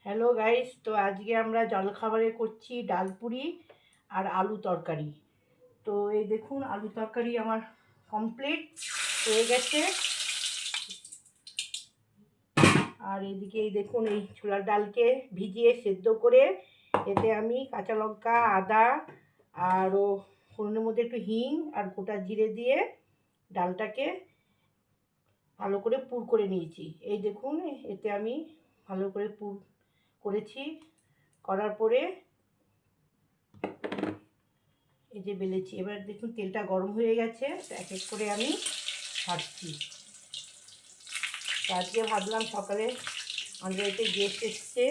Hello guys, তো আজকে আমরা জলখাবারে করছি ডাল পুরি আর আলু তরকারি। তো এই দেখুন, আলু তরকারি আমার কমপ্লিট হয়ে গেছে। আর এদিকে এই দেখুন, এই ছোলার ডালকে ভিজিয়ে সেদ্ধ করে এতে আমি কাঁচা লঙ্কা, আদা আরও ফোড়নের মধ্যে একটু হিং আর গোটা জিরে দিয়ে ডালটাকে ভালো করে পুর করে নিয়েছি। এই দেখুন, এতে আমি ভালো করে পুর করেছি। করার পরে এই যে বেলেছি। এবার দেখুন তেলটা গরম হয়ে গেছে, এক এক করে আমি ছাড়ছি। আজকে ভাবলাম সকালে আমাদের বাড়িতে গেস্ট এসছে,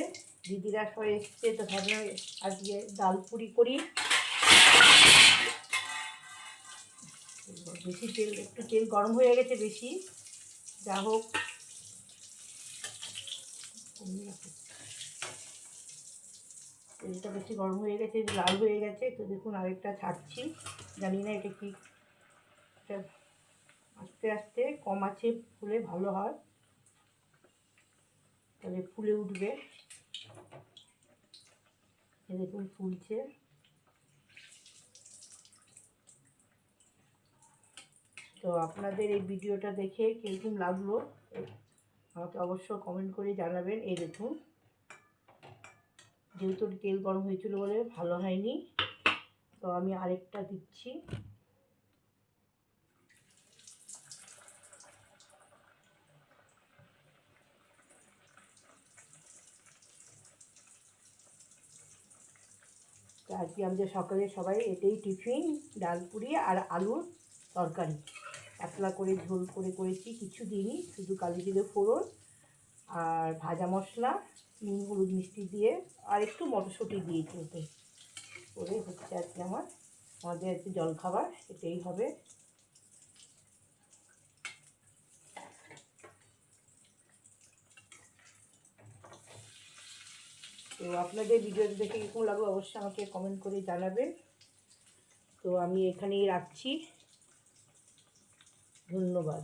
দিদিরা সবাই এসছে, তো ভাবলাম আজকে ডাল পুরি করি। বেশি তেল, একটু তেল গরম হয়ে গেছে বেশি, যা হোক। তেলটা বেশি গরম হয়ে গেছে, লাল হয়ে গেছে। তো দেখুন আরেকটা ছাড়ছি। জানি না এটা কি, আস্তে আস্তে কম আছে ফুলে ভালো হয়, তাহলে ফুলে উঠবে। দেখুন ফুলছে। তো আপনাদের এই ভিডিওটা দেখে কীরকম লাগলো আমাকে অবশ্য কমেন্ট করে জানাবেন। এই দেখুন, যেহেতু তেল গরম হয়েছিল বলে ভালো হয়নি, তো আমি আরেকটা দিচ্ছি। তো আজকে আমাদের সকালে সবাই এতেই টিফিন, ডাল পুরি আর আলুর তরকারি। পাতলা করে ঝোল করে করেছি, কিছু দিনই, শুধু কালি জিরে ফোড়ন আর ভাজা মশলা, নুন হলুদ মিষ্টি দিয়ে আর একটু মটরশুঁটি দিয়েছি ওতে করে হচ্ছে আজকে আমাদের আজকে জলখাবার এটাই হবে। তো আপনাদের ভিডিওটা দেখে কীরকম লাগলো অবশ্যই আমাকে কমেন্ট করে জানাবেন। তো আমি এখানেই রাখছি, ধন্যবাদ।